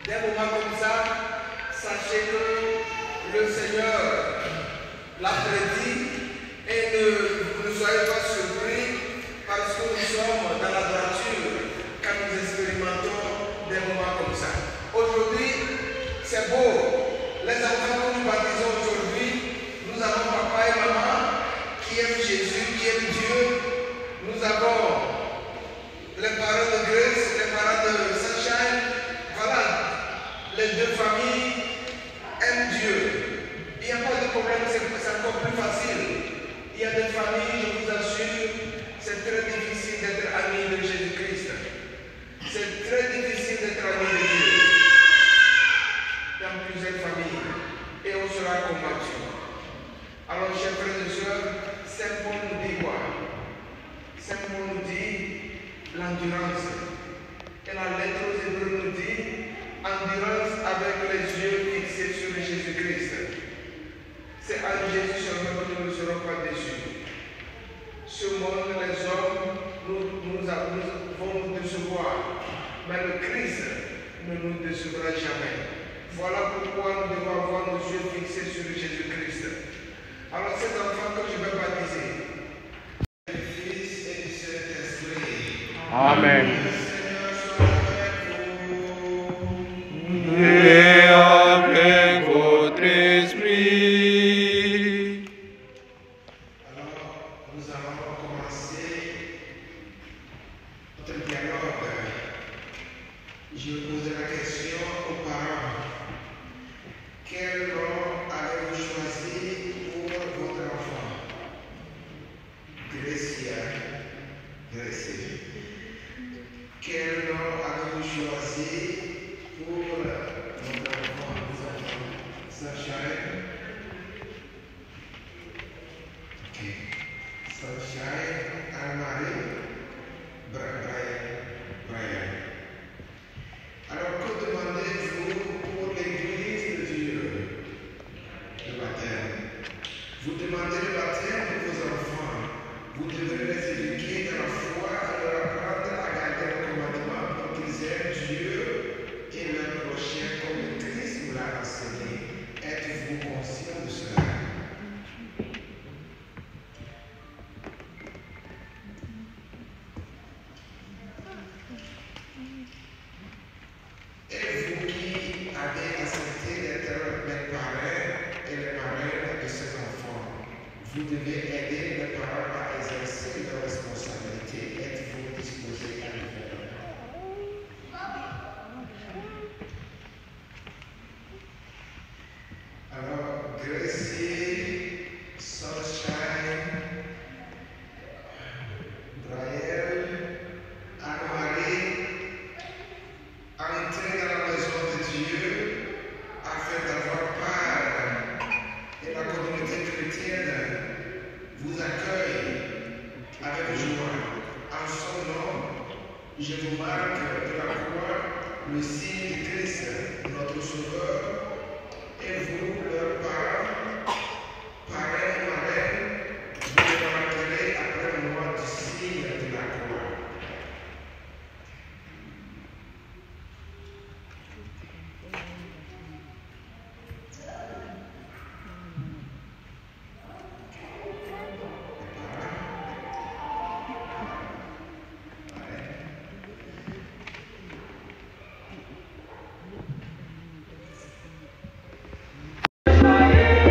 Des moments comme ça, sachez que le Seigneur l'a prédit et ne soyez pas surpris parce que nous sommes dans la droiture quand nous expérimentons des moments comme ça. Aujourd'hui, c'est beau. Les enfants que nous baptisons aujourd'hui, nous avons papa et maman qui aiment Jésus, qui aiment Dieu. Nous avons les parents de Grace, les parents de Sunshine. Voilà, les deux familles aiment Dieu. Il n'y a pas de problème, c'est encore plus facile. Il y a des familles, je vous assure, c'est très difficile d'être ami de Jésus-Christ. C'est très difficile d'être ami de Dieu. Dans plusieurs familles. Et on sera combattu. Alors, chers frères et sœurs, Saint Paul nous dit quoi? Saint Paul nous dit l'endurance. Et la lettre aux Hébreux nous dit endurance avec les yeux fixés sur Jésus-Christ. C'est en Jésus seulement que nous ne serons pas déçus. Ce monde, les hommes vont nous décevoir. Mais le Christ ne nous décevra jamais. Voilà pourquoi nous devons avoir nos yeux fixés sur Jésus-Christ. Alors cet enfant que je vais baptiser, du Fils et du Saint-Esprit. Amen. Le Seigneur soit avec vous. Et avec votre esprit. Alors, nous allons commencer notre dialogue. Je poserai la question aux parents. Quel nom avez-vous choisi pour votre enfant? Gracia. Quel nom avez-vous choisi pour votre enfant? Sunshine. Ok. Sunshine, Anne-Marie, Brian. Alors, que demandez-vous pour l'Église de Dieu? Le baptême. Vous demandez le baptême de vos enfants. Vous devez les éduquer dans la foi et leur apprendre à garder le commandement pour qu'ils aiment Dieu et leur prochain comme le Christ vous l'a enseigné. Êtes-vous conscient de cela? Et vous qui avez accepté d'être les parrains et les marraines de ces enfants, vous devez aider les parents à exercer leurs responsabilités. Êtes-vous disposé à le faire? Alors, Gracie, Sunshine, Brian, Anne-Marie, entrez dans la maison de Dieu afin d'avoir part. Et la communauté chrétienne vous accueille avec joie. En son nom, je vous marque de la croix le signe de Christ, notre Sauveur, et vous, leurs parents, parrains et marraines, vous me marquerez après moi du signe de la croix. Fire.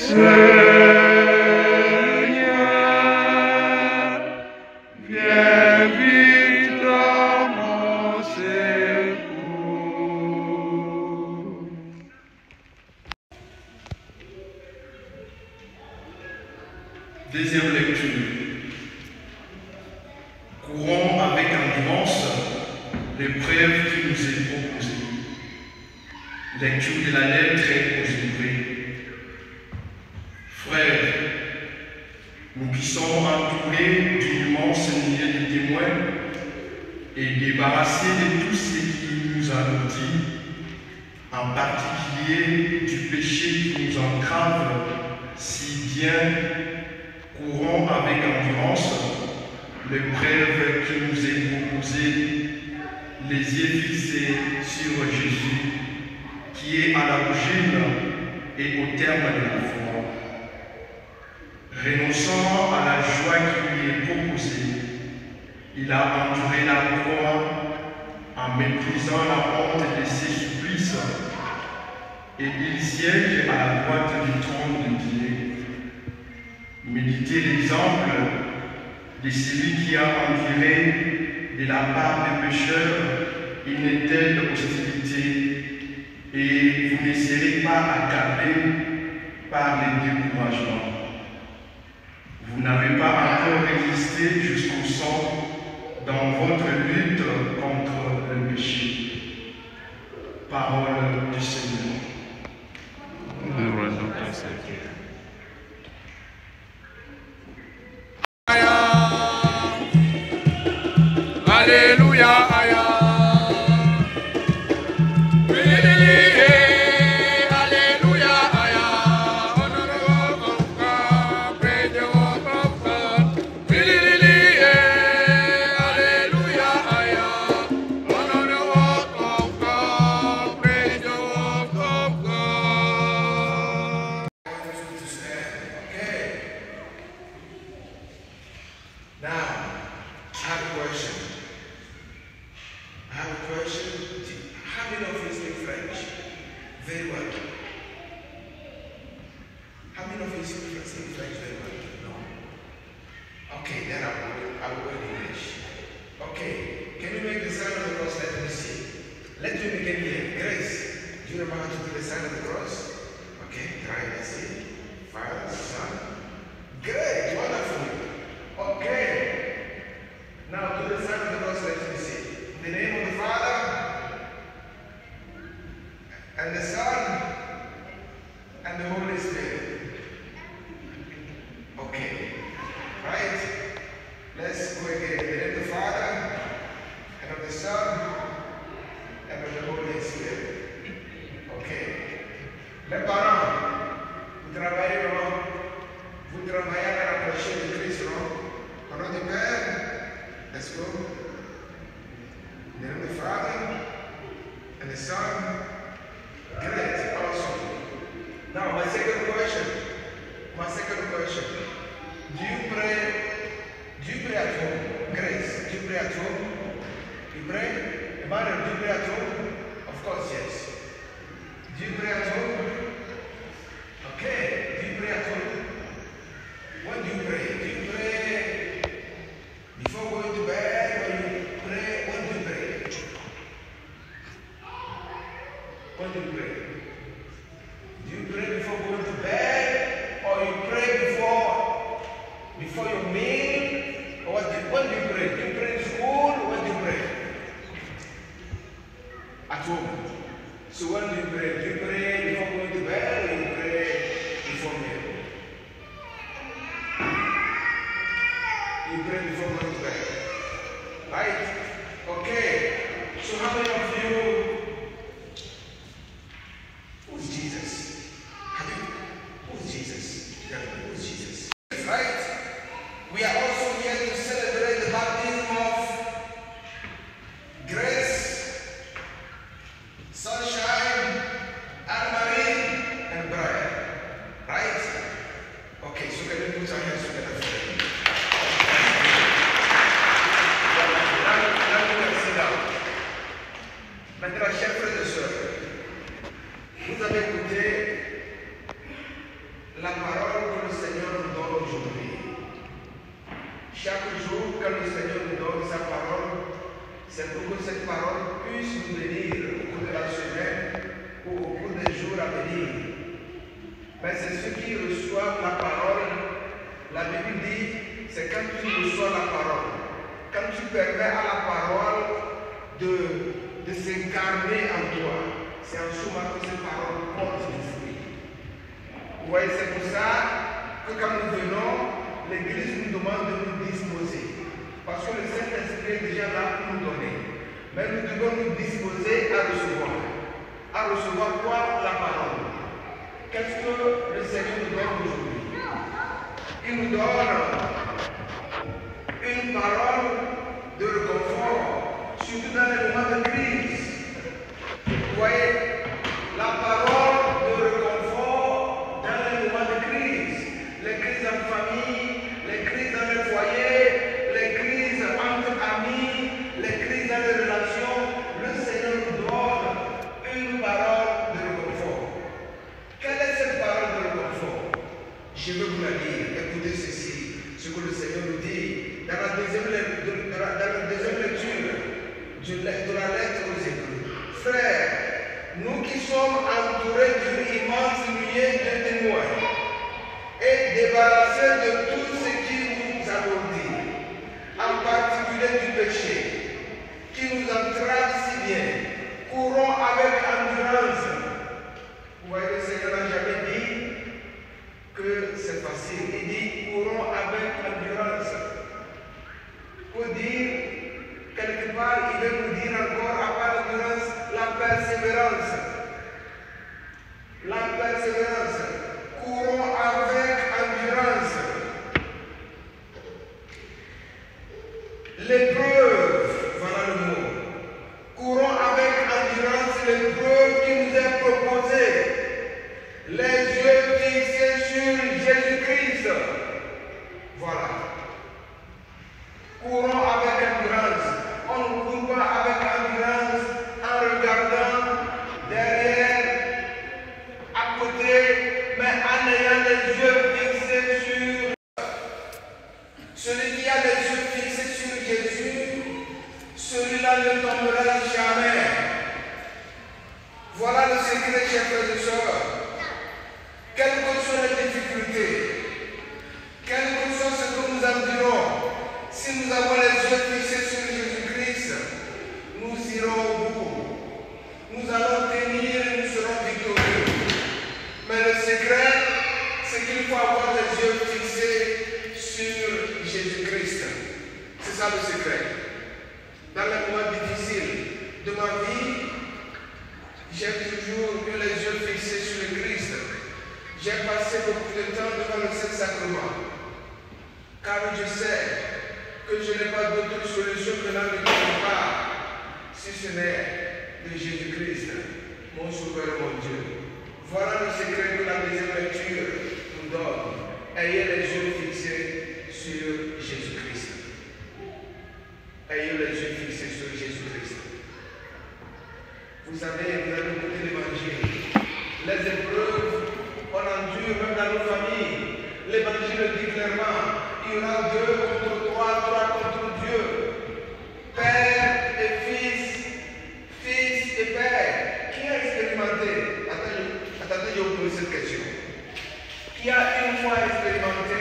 Seigneur, viens vite à mon secours. Deuxième lecture. Courons avec endurance l'épreuve qui nous est proposée. Lecture de la lettre aux Hébreux. Frères, nous qui sommes entourés d'une immense nuée de témoins et débarrassés de tout ce qui nous alourdit, en particulier du péché qui nous entrave si bien, courons avec endurance l'épreuve qui nous est proposée, les yeux fixés sur Jésus, qui est à l'origine et au terme de la foi. Renonçant à la joie qui lui est proposée, il a enduré la croix en méprisant la honte de ses supplices, et il siège à la droite du trône de Dieu. Méditez l'exemple de celui qui a enduré de la part des pécheurs une telle hostilité, et vous ne serez pas accablés par les découragements. Vous n'avez pas encore résisté jusqu'au sang dans votre lutte contre le péché. Parole du Seigneur. Nous rendons grâce à Dieu. Alléluia, aya. Alléluia, aya. Honor of God, praise the work of God. Alléluia, aya. Honor the work of God, praise the work of God. Okay. Now, I have a question. How many of you speak French? Very well. How many of you speak French very well? No. Okay, then I will go in English. Okay, can you make the sign of the cross? Let me see. Let me begin here. Grace, do you remember how to do the sign of the cross? Okay, try it. Let's see. Father, Son. Great, wonderful. Okay. Now do the sign of the cross. Let me see. In the name of the Father, and the Son, and the Holy Spirit. Okay. Right? Let's go again. In the name of the Father, and of the Son, and of the Holy Spirit. Okay. Les parents, vous travaillez, non? Vous travaillez à la prochaine de Christ, non? Au nom du Père, let's go. In the name of the Father, and the Son. Great, awesome. Now, my second question. Do you pray at home? Grace, do you pray at home? You pray? Emmanuel, do you pray at home? Of course, yes. Do you pray at home? Okay, do you pray at home? When do you pray? Do you pray before going to bed, or you pray? When do you pray? When do you pray? Do you pray before going to bed, or you pray before your meal? Or when do you pray? Do you pray in school, or when do you pray? At home. So when do you pray? Do you pray before going to bed, or you pray before meal? You pray before going to bed. Right? Okay. So how many of you, who's Jesus? Who's Jesus? Who's Jesus? Right? We are also here to celebrate the baptism of Grace, Sunshine, Anne-Marie, and Brian. Right? Okay, so can we put our hands together for them? Now we can sit down. Maintenant, chers frères et sœurs, vous avez écouté la parole que le Seigneur nous donne aujourd'hui. Chaque jour, quand le Seigneur nous donne sa parole, c'est pour que cette parole puisse nous bénir au cours de la semaine ou au cours des jours à venir. Mais c'est ceux qui reçoivent la parole, la Bible dit, c'est quand tu reçois la parole, quand tu permets à la parole de s'incarner en toi, c'est en ce moment que cette parole porte du fruit. Vous voyez, c'est pour ça que quand nous venons, l'Église nous demande de nous disposer. Parce que le Saint-Esprit est déjà là pour nous donner. Mais nous devons nous disposer à recevoir. À recevoir quoi? La parole. Qu'est-ce que le Seigneur nous donne aujourd'hui? Il nous donne une parole de réconfort, surtout dans les moments de crise. Vous voyez, la parole de réconfort dans les moments de crise. Les crises en famille, les crises dans les foyers, les crises entre amis, les crises dans les relations. Le Seigneur nous donne une parole de réconfort. Quelle est cette parole de réconfort? Je veux vous la dire. Écoutez ceci, ce que le Seigneur nous dit dans la deuxième lecture de la lettre aux Hébreux. Frères, nous qui sommes entourés d'une immense nuée de témoins et débarrassés de tout ce qui nous alourdit, en particulier du péché, qui nous entrave si bien, courons avec endurance. Vous voyez, le Seigneur n'a jamais dit que c'est facile. Il dit courons avec endurance. Pour dire, quelque part, il veut nous dire encore, à part l'endurance, la persévérance. La persévérance. Courons avec endurance. L'épreuve, voilà le mot. Courons avec endurance l'épreuve qui nous est proposée. Les yeux fixés sur Jésus-Christ. Voilà. Courons avec endurance. On ne court pas avec endurance en regardant derrière, à côté, mais en ayant les yeux fixés sur celui qui a les yeux fixés sur Jésus, celui-là ne tombera jamais. Voilà le secret, chers frères et sœurs. Quelles que soient les difficultés, quel que soit ce que nous endurons, si nous avons les yeux fixés sur Jésus-Christ, nous irons au bout. Nous allons tenir et nous serons victorieux. Mais le secret, c'est qu'il faut avoir les yeux fixés sur Jésus-Christ. C'est ça le secret. Dans les moments difficiles de ma vie, j'ai toujours eu les yeux fixés sur le Christ. J'ai passé beaucoup de temps devant le Saint-Sacrement. Car je sais que je n'ai pas d'autre solution que la de quelque part, si ce n'est de Jésus-Christ, mon sauveur, mon Dieu. Voilà le secret que la deuxième lecture nous donne. Ayez les yeux fixés sur Jésus-Christ. Ayez les yeux fixés sur Jésus-Christ. Vous savez, vous avez écouté l'évangile. Les épreuves, on endure même dans nos familles. L'évangile dit clairement, il y aura 2 contre 3 contre Dieu. Père et fils, fils et père. Qui a expérimenté? Attendez, je vous pose cette question. Qui a une fois expérimenté,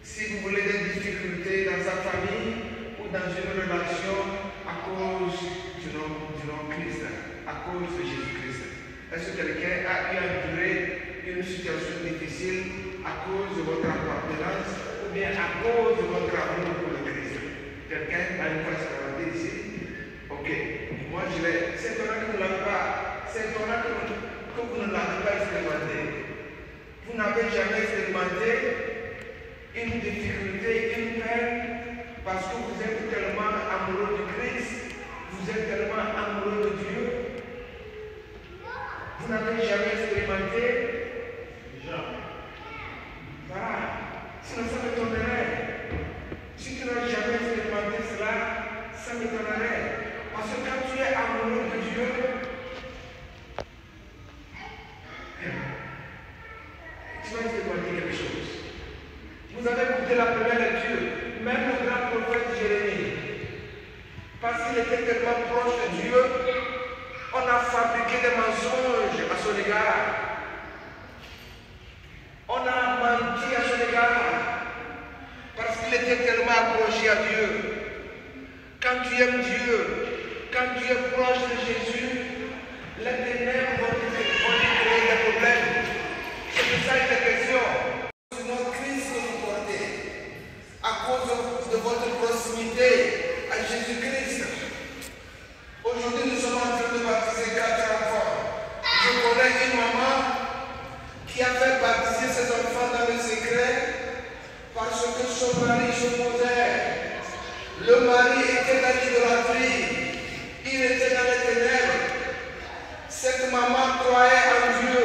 si vous voulez, des difficultés dans sa famille ou dans une relation à cause du nom Christ, à cause de Jésus-Christ? Est-ce que quelqu'un a eu à endurer une situation difficile à cause de votre appartenance ou bien à cause de votre amour pour le Christ? Quelqu'un a une fois expérimenté ici? Ok. Moi je l'ai. C'est étonnant que vous ne l'avez pas. C'est étonnant que vous ne l'avez pas expérimenté. Vous n'avez jamais expérimenté une difficulté, une peine, parce que vous êtes tellement amoureux du Christ, vous êtes tellement amoureux de Dieu. Vous n'avez jamais expérimenté? Jamais. Voilà. Sinon ça m'étonnerait. Si tu n'as jamais expérimenté cela, ça m'étonnerait. Parce que quand tu es amoureux de Dieu, lisez la première lecture, même le grand prophète Jérémie, parce qu'il était tellement proche de Dieu, on a fabriqué des mensonges à son égard. On a menti à son égard, parce qu'il était tellement approché à Dieu. Quand tu aimes Dieu, quand tu es proche de Jésus, les ténèbres vont te créer des problèmes. C'est de ça qu'il est question. C'est notre crise que vous portez à cause de votre proximité à Jésus-Christ. Aujourd'hui, nous sommes en train de baptiser 4 enfants. Je connais une maman qui a fait baptiser ses enfants dans le secret parce que son mari s'opposait. Le mari était dans l'idolâtrie, il était dans les ténèbres. Cette maman croyait en Dieu,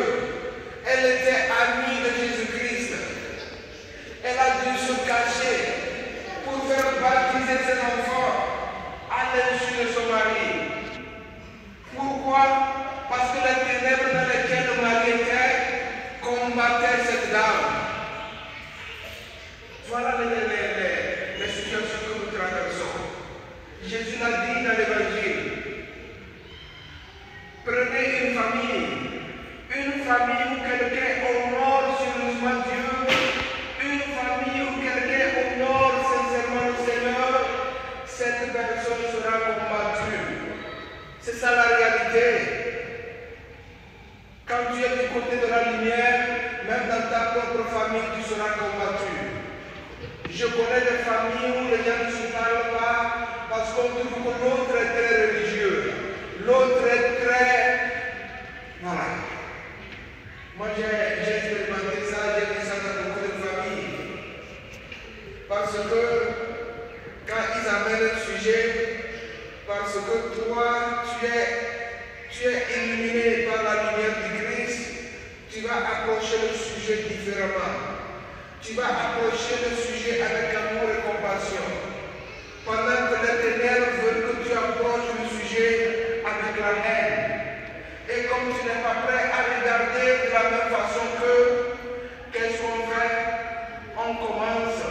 elle était amie de Jésus-Christ. Elle a dû se cacher pour faire baptiser ses enfants à l'insu de son mari. Pourquoi? Parce que les ténèbres dans lesquelles le mari était combattaient cette dame. Voilà les situations que nous traversons. Jésus l'a dit dans l'évangile. Prenez une famille où quelqu'un honore sérieusement Dieu, une famille où quelqu'un honore sincèrement le Seigneur, cette personne sera combattue. C'est ça la réalité. Quand tu es du côté de la lumière, même dans ta propre famille, tu seras combattu. Je connais des familles où les gens ne se parlent pas parce qu'on trouve que l'autre est très religieux. L'autre est très... Voilà. Moi j'ai expérimenté ça, j'ai vu ça dans beaucoup de familles. Parce que quand ils amènent un sujet, parce que toi tu es illuminé par la lumière du Christ, tu vas approcher le sujet différemment. Tu vas approcher le sujet avec amour et compassion. Pendant que les ténèbres veulent que tu approches le sujet avec la haine. Et comme tu n'es pas prêt à regarder de la même façon qu'est-ce qu'on fait? On commence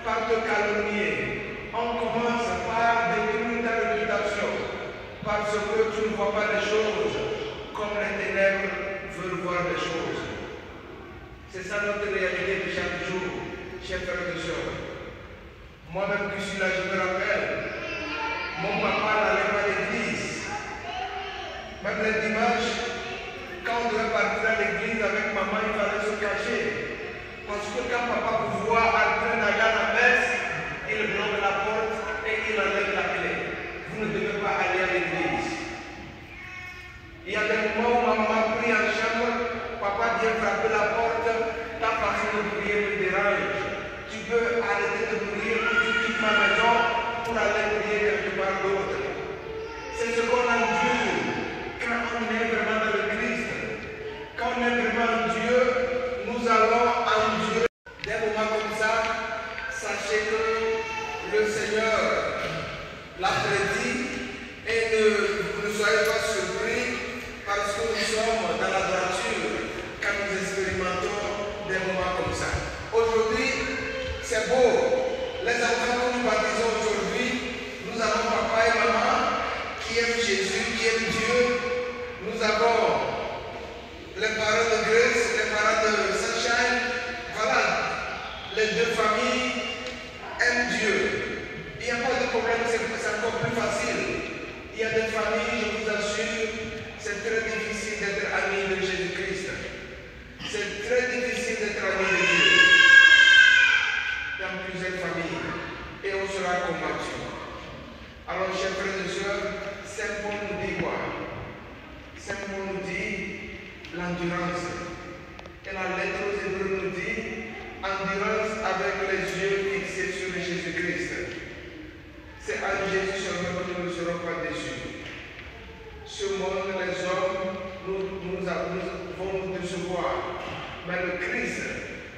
par te calomnier. On commence par détruire ta réputation. Parce que tu ne vois pas les choses comme les ténèbres veulent voir les choses. C'est ça notre réalité de chaque jour, chers frères et sœurs. Moi-même qui suis là, je me rappelle, mon papa n'allait pas à l'église. Même le dimanche, quand on devait partir à l'église avec maman, il fallait se cacher. Parce que quand papa vous voit en train d'aller à la messe, il bloque la porte et il enlève la clé. Vous ne devez pas aller à l'église. Il y a des moments où maman prie en chambre, papa vient frapper la porte, ta façon de prier me dérange. Tu peux arrêter de prier ou tu quittes ma maison pour aller prier quelque part d'autre. C'est ce qu'on endure quand on est vraiment dans le Christ. Quand on est vraiment en Dieu, nous allons endurer. Des moments comme ça, sachez que le Seigneur l'a prédit et ne soyez pas surpris parce que nous sommes dans la droiture quand nous expérimentons des moments comme ça. Aujourd'hui, c'est beau. Les enfants que nous baptisons aujourd'hui, nous avons papa et maman qui aiment Jésus, qui aiment Dieu. Nous avons les parents de Grace, les parents de Sunshine. Voilà, les deux familles aiment Dieu. Il n'y a pas de problème, c'est encore plus facile. Il y a des familles, je vous assure, c'est très difficile d'être ami de Jésus-Christ. C'est très difficile d'être ami de Dieu. Dans plusieurs familles. Et on sera combattu. Alors, chers frères et sœurs, Saint Paul nous dit quoi? Saint Paul nous dit l'endurance. Et la lettre aux Hébreux nous dit endurance avec les yeux fixés sur Jésus-Christ. C'est en Jésus seulement que nous ne serons pas déçus. Ce monde, les hommes, vont nous décevoir. Mais le Christ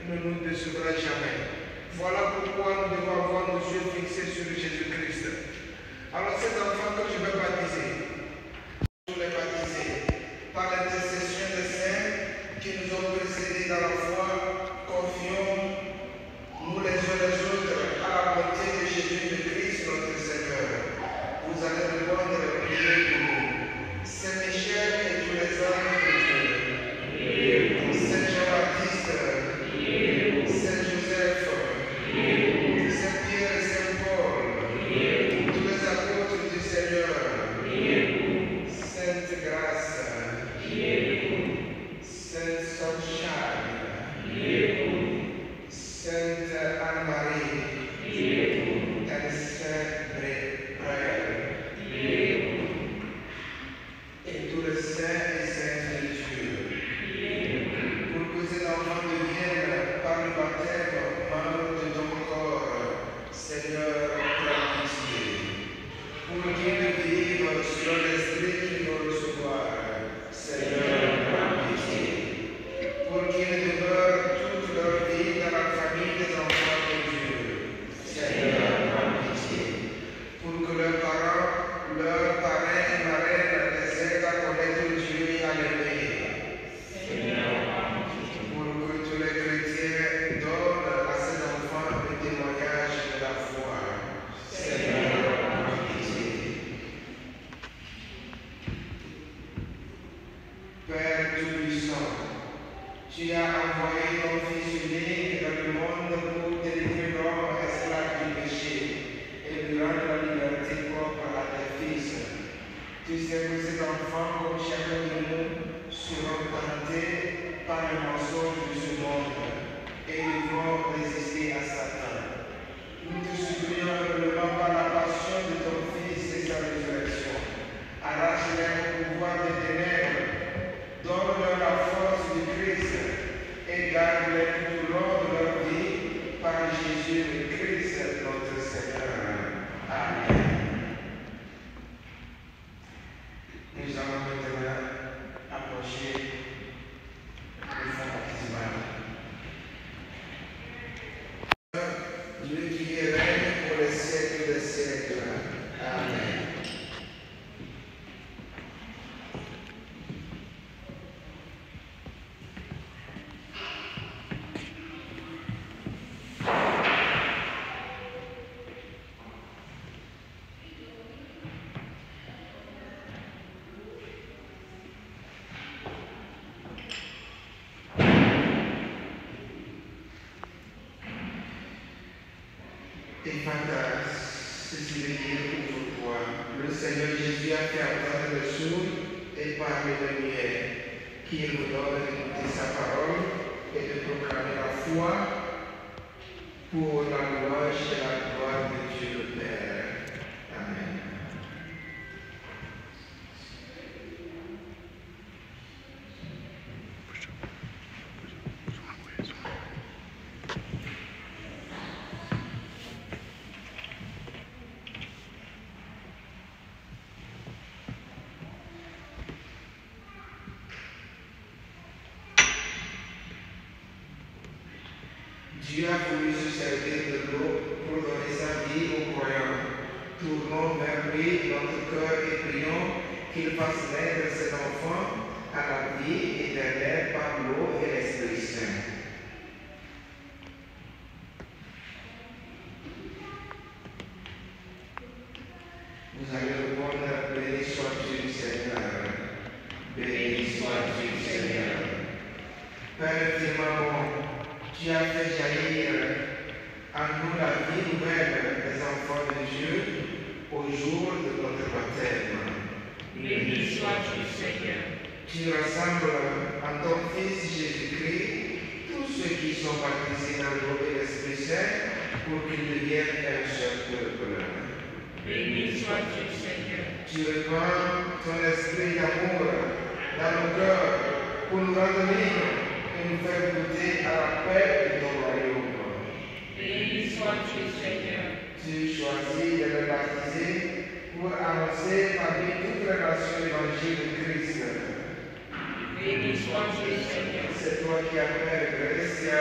ne nous décevra jamais. Voilà pourquoi nous devons avoir nos yeux fixés sur Jésus-Christ. Alors ces enfants que je vais baptiser, je vais les baptiser par l'intercession des saints qui nous ont précédés dans la foi, confions, nous les uns les Sainte Anne-Marie, and Saint Brian, et tous les saints et saintes de Dieu, pour que ces enfants deviennent par le baptême membres de ton corps, Seigneur, prends pitié. Pour qu'ils vivent selon l'esprit qu'ils vont recevoir, Seigneur, prends pitié. Pour qu'ils demeurent toute leur vie dans la famille des enfants de Dieu, Seigneur, prends pitié. Pour que leurs parents, leurs parrains et marraines les aident à connaître Dieu et à l'aimer, Seigneur, prends pitié. Pour que tous les chrétiens donnent à ces enfants le témoignage de la foi, Seigneur, prends pitié. Père Tout-Puissant, tu as envoyé ton Fils unique dans le monde pour délivrer l'homme esclave du péché et lui rendre la liberté propre à tes fils. Tu sais que ces enfants, comme chacun de nous, seront tentés par le mensonge de ce monde et devront résister à Satan. Nous te supplions humblement par la passion de ton Fils et sa résurrection. Arrache-les au pouvoir des ténèbres, donne-leur la force du Christ et garde-les tout au long de leur vie par Jésus le Christ, notre Seigneur. Amen. Nous allons maintenant approcher le fond baptismal. Dieu qui règne pour les siècles des siècles. Amen. Éphatas, ceci veut dire ouvre-toi. Le Seigneur Jésus a fait entendre le sourd et parler de muet, qu'il vous donne d'écouter sa parole et de proclamer la foi pour la louange et la gloire de Dieu le Père. Amen. Dieu a voulu se servir de l'eau pour donner sa vie aux croyants. Tournons vers lui notre cœur et prions qu'il fasse naître ses enfants à la vie éternelle par l'eau et l'Esprit Saint. Vous allez répondre, béni sois-tu, Seigneur. Béni sois-tu, Seigneur. Père infiniment, tu as fait jaillir en nous la vie nouvelle des enfants de Dieu au jour de notre baptême. Béni sois-tu, Seigneur. Tu rassembles en ton Fils Jésus-Christ tous ceux qui sont baptisés dans l'eau et l'Esprit Saint pour qu'ils deviennent un seul peuple. Béni sois-tu, Seigneur. Tu répands ton esprit d'amour dans nos cœurs pour nous rendre libres et nous faire goûter à la paix de ton royaume. Béni sois-tu, Seigneur. Tu choisis de les baptiser pour annoncer parmi toutes les nations l'évangile de Christ. Béni sois-tu, Seigneur. C'est toi qui appelles Grécia,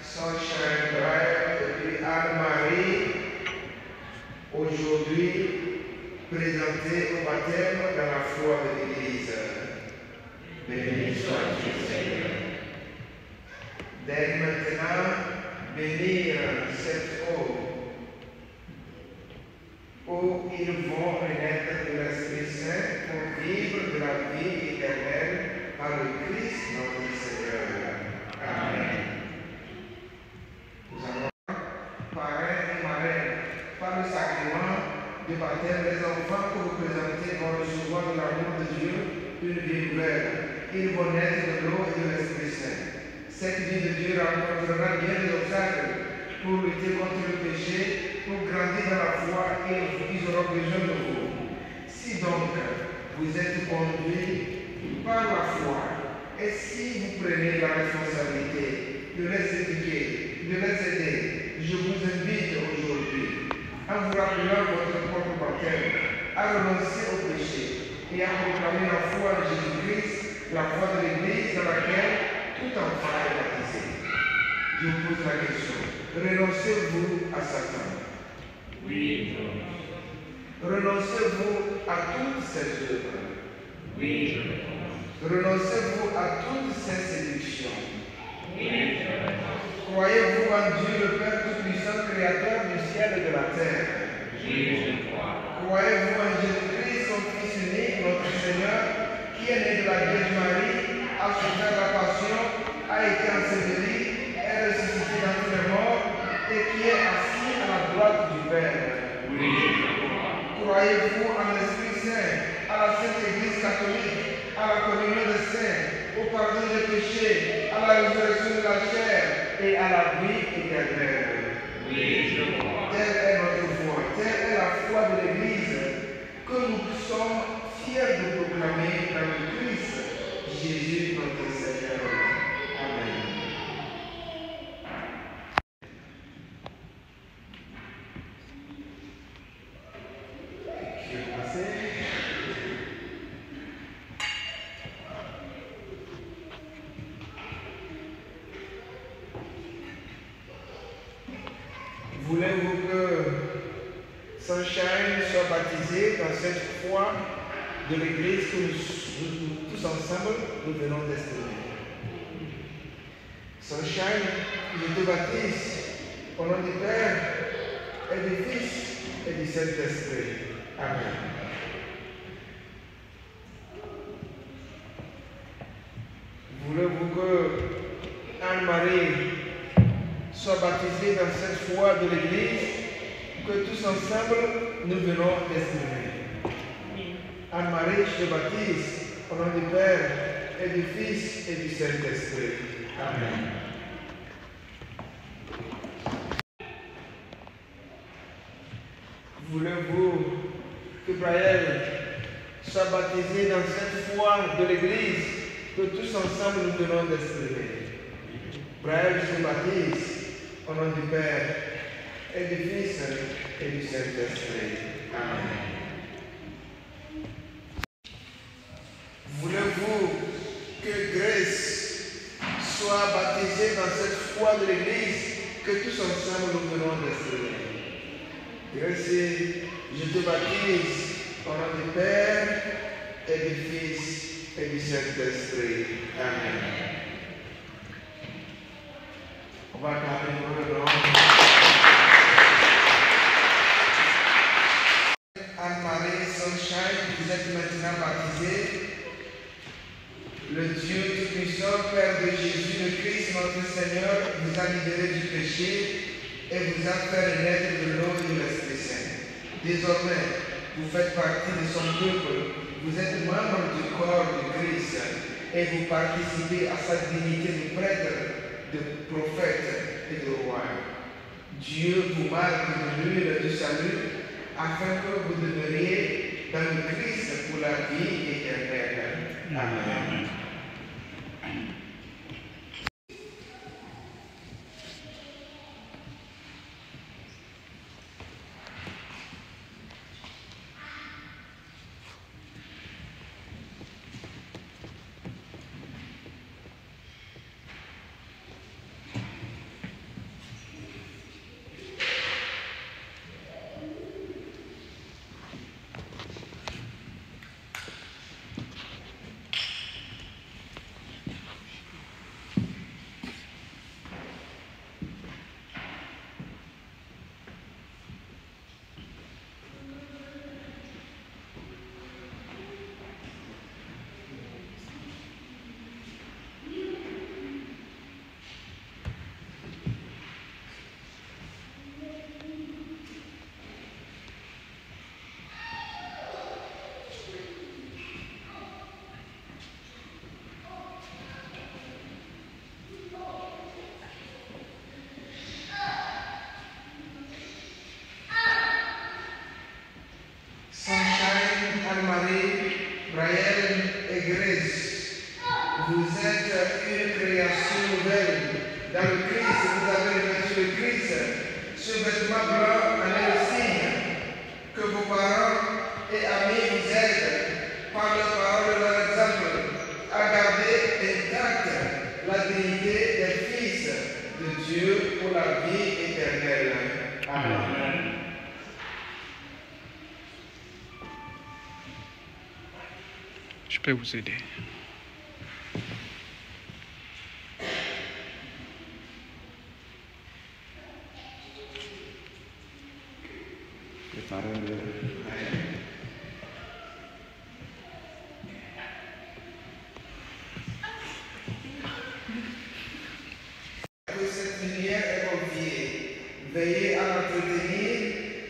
Sunshine Bright et puis Anne-Marie, aujourd'hui présentée au baptême dans la foi de l'Église. Béni sois-tu, Seigneur. Dès maintenant, bénir cette eau, où ils vont renaître de l'Esprit Saint pour vivre de la vie éternelle par le Christ notre Seigneur. Amen. Nous allons, parrain et marraine, par le sacrement du baptême des enfants que vous présentez vont recevoir de l'amour de Dieu une vie nouvelle. Ils vont naître de l'eau et de l'Esprit Saint. Cette vie de Dieu rencontrera bien des obstacles pour lutter contre le péché, pour grandir dans la foi et ils auront besoin de vous. Si donc vous êtes conduits par la foi, et si vous prenez la responsabilité de les éduquer, de les aider, je vous invite aujourd'hui, en vous rappelant votre propre baptême, à renoncer au péché et à proclamer la foi en Jésus-Christ, la foi de l'Église dans laquelle tout enfant est baptisé. Je vous pose la question, renoncez-vous à Satan? Oui. Renoncez-vous à toutes ses œuvres? Oui. Renoncez-vous à toutes ses séductions? Oui. Croyez-vous en Dieu le Père Tout-Puissant, Créateur du ciel et de la terre? Oui, je crois. Croyez-vous en Jésus-Christ, son Fils unique, notre Seigneur, qui est né de la Vierge Marie, a souffert la passion, a été enseveli, est ressuscité d'entre les morts et qui est assis à la droite du Père? Oui, je crois. Croyez-vous en l'Esprit Saint, à la Sainte Église catholique, à la communion des saints, au pardon des péchés, à la résurrection de la chair et à la vie éternelle? Oui, je crois. Telle est notre foi, telle est la foi de l'Église que nous sommes fiers de proclamer dans le Christ, Jésus notre Seigneur. Amen. Qui est passé? Voulez-vous que Sunshine soit baptisé dans cette foi de l'Église que nous tous ensemble nous venons d'exprimer? Sunshine, je te baptise au nom du Père et du Fils et du Saint-Esprit. Amen. Voulez-vous que Anne-Marie soit baptisée dans cette foi de l'Église que tous ensemble nous venons d'exprimer? Anne-Marie, je te baptise au nom du Père et du Fils et du Saint-Esprit. Amen. Voulez-vous que Brian soit baptisé dans cette foi de l'Église que tous ensemble nous venons d'exprimer? Brian, je te baptise au nom du Père et du Fils et du Saint-Esprit. Amen. Voulez-vous que Grace soit baptisée dans cette foi de l'Église que tous ensemble nous venons d'exprimer? Grace, je te baptise au nom du Père et du Fils et du Saint-Esprit. Amen. On va acclamer le nom. Anne-Marie Sunshine, vous êtes maintenant baptisée. Le Dieu Tout-Puissant, Père de Jésus, le Christ, notre Seigneur, vous a libéré du péché et vous a fait renaître de l'eau et de l'Esprit Saint. Désormais, vous faites partie de son peuple, vous êtes membre du corps du Christ et vous participez à sa dignité de prêtre, de prophète et de roi. Dieu vous marque de l'huile du salut afin que vous demeuriez dans le Christ pour la vie éternelle. Amen. dans le Christ, vous avez revêtu le Christ. Ce vêtement blanc en est le signe que vos parents et amis vous aident par leur parole et leur exemple à garder intacte la dignité des fils de Dieu pour la vie éternelle. Amen. Je peux vous aider. Que cette lumière est confiée. Veillez à l'entretenir,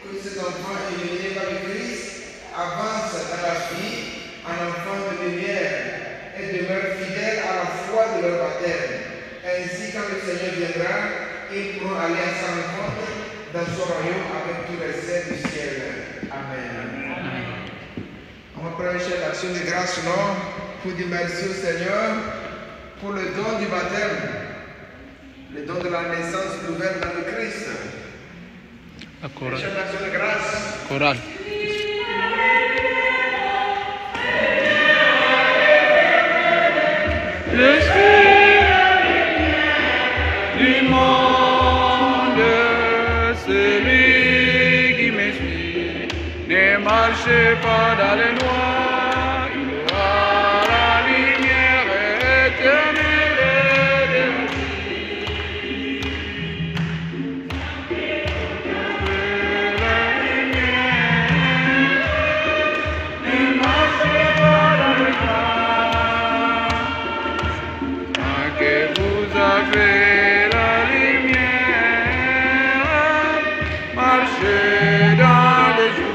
que cet enfant illuminé par le Christ avance dans la vie en enfant de lumière et demeure fidèle à la foi de leur baptême. Ainsi, quand le Seigneur viendra, ils pourront aller à sa rencontre dans son royaume avec tous les saints du ciel. Amen. On va prendre l'action de grâce, non, pour dire merci au Seigneur pour le don du baptême, le don de la naissance nouvelle dans le Christ. La chorale. L'action de grâce. Chorale. Je suis du monde, celui qui me suit. Ne marchez pas dans les noirs, il aura la lumière éternelle de la vie. La lumière, ne marchez pas dans les noirs. Que vous avez la lumière, marchez dans le jour.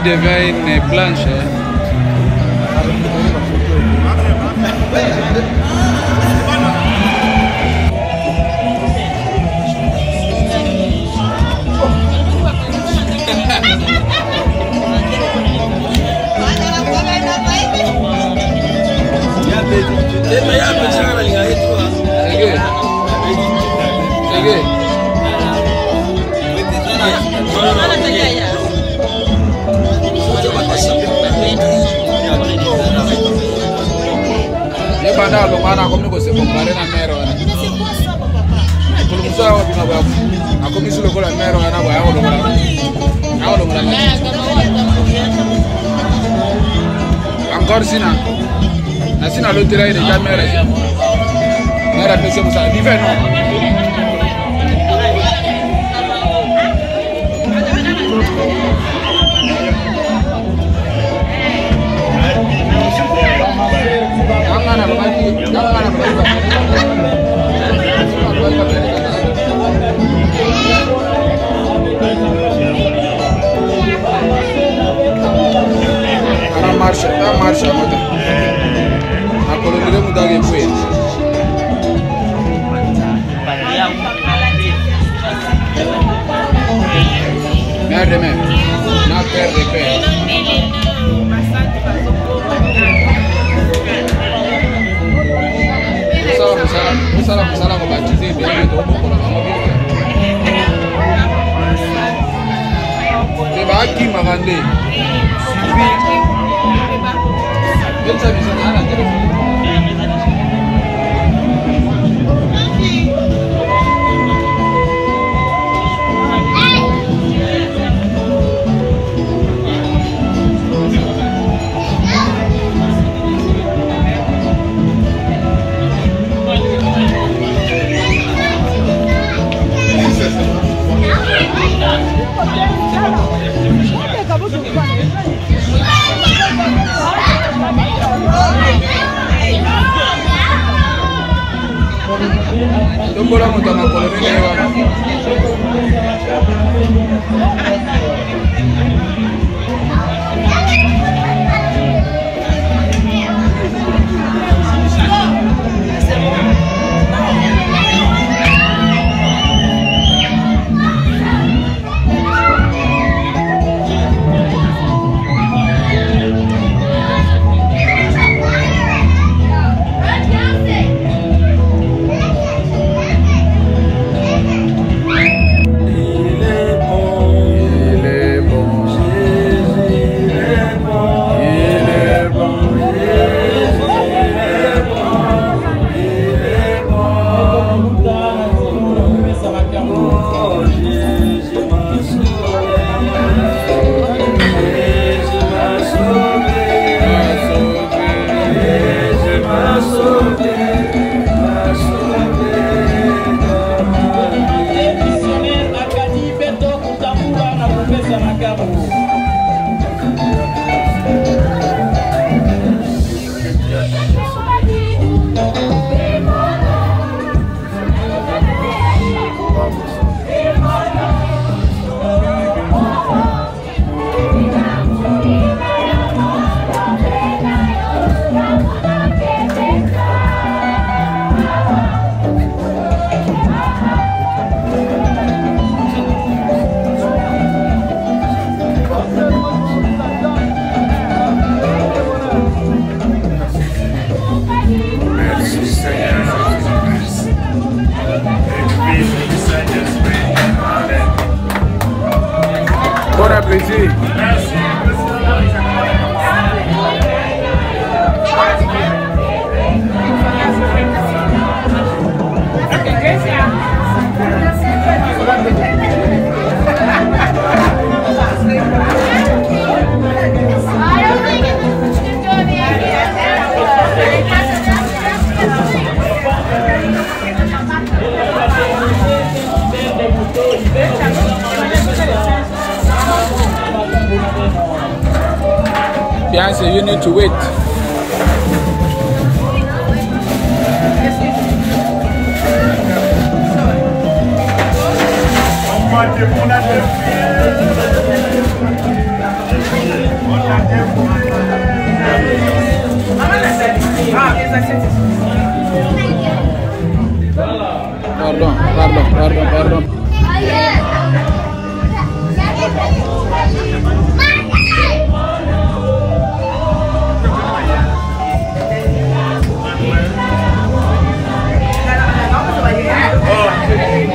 devient une blanche. nda longana comme ko se comparer na mère wana. Pour le musa wa bina ba. Akomi solo ko la mère wana ba ya ko longana. Ya ko longana. Encore sina. Na sina lo tira ide ja mère. Mère pese musa. Vive non. Marcha, a colonia mudar de poeira. Merde, na perde pé. Sala ko baptize be to ko la mama be. Be ba ki magande. Belsa bisa nana telefon. Dopo la montana con le Bon appétit. Fiancé, you need to wait. Pardon.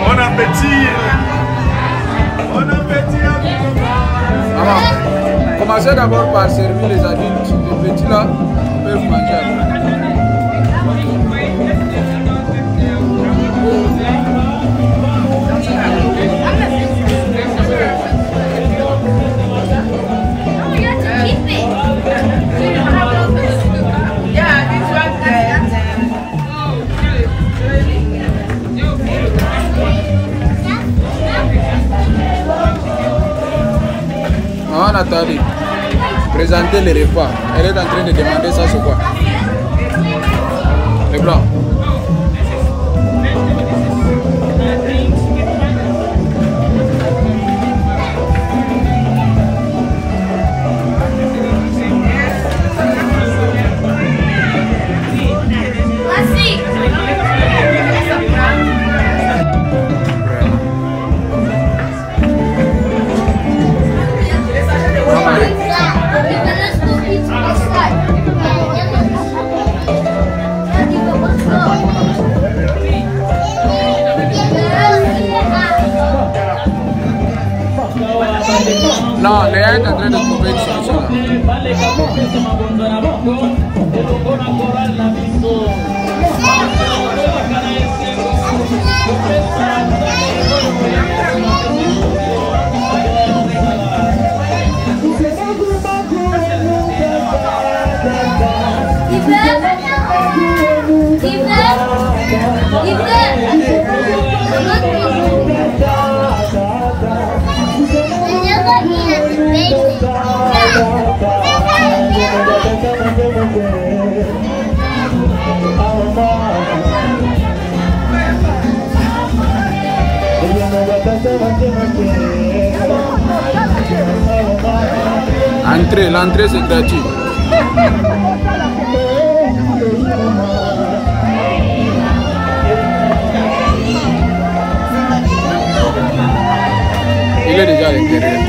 Bon appétit. Bon appétit. Maman, commencez d'abord par servir les adultes. Les petits là peuvent manger. Maman Nathalie, présentez les repas. Elle est en train de demander ça sur quoi? Les blancs. Non, Léa est en train de trouver une solution là. L'entrée c'est gratuit. Il est déjà à l'intérieur.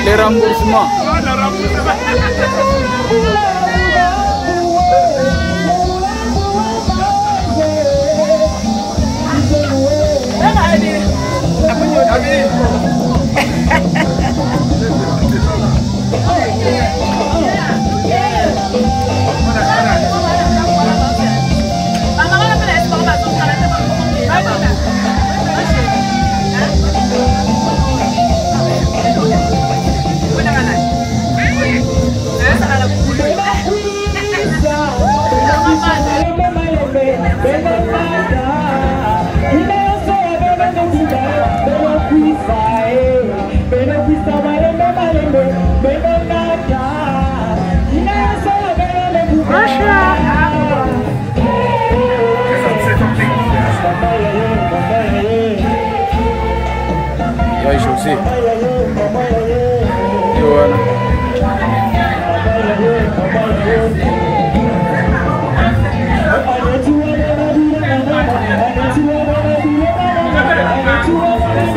Les remboursements. Ouais, je sais. Johanna.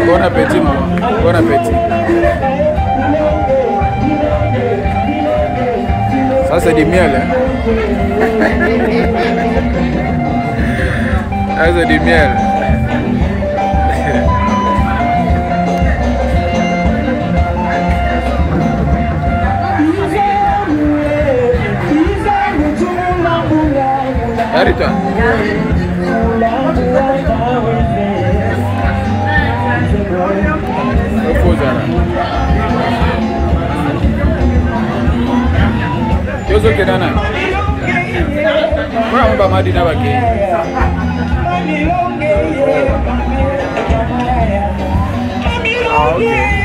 Bon appétit, maman. Bon appétit. Ça, c'est du miel, hein? Ça, c'est du miel. Arrête-toi. Yoso kedana. Kwa mba madina baki. Okay.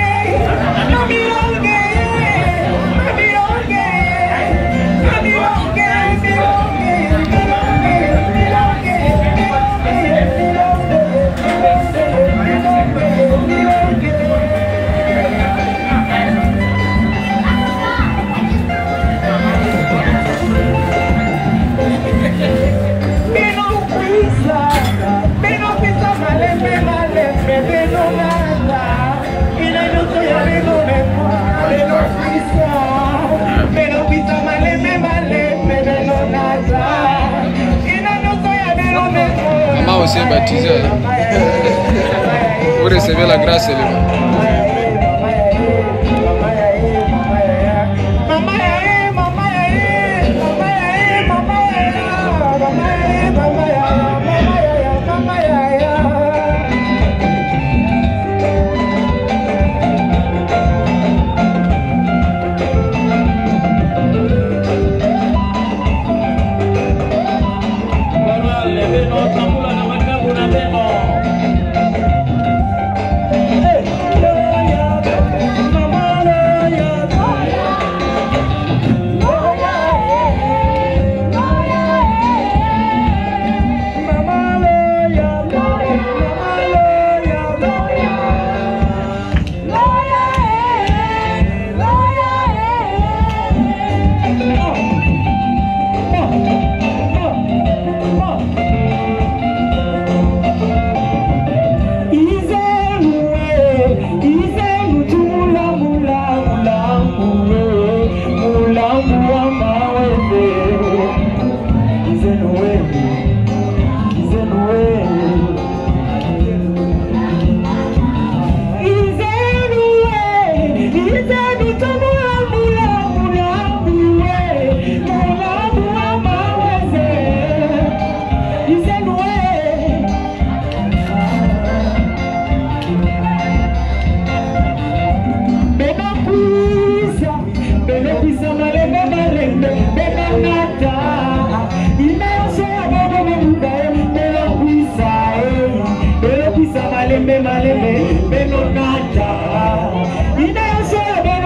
aussi baptisé. Vous recevez la grâce seulement.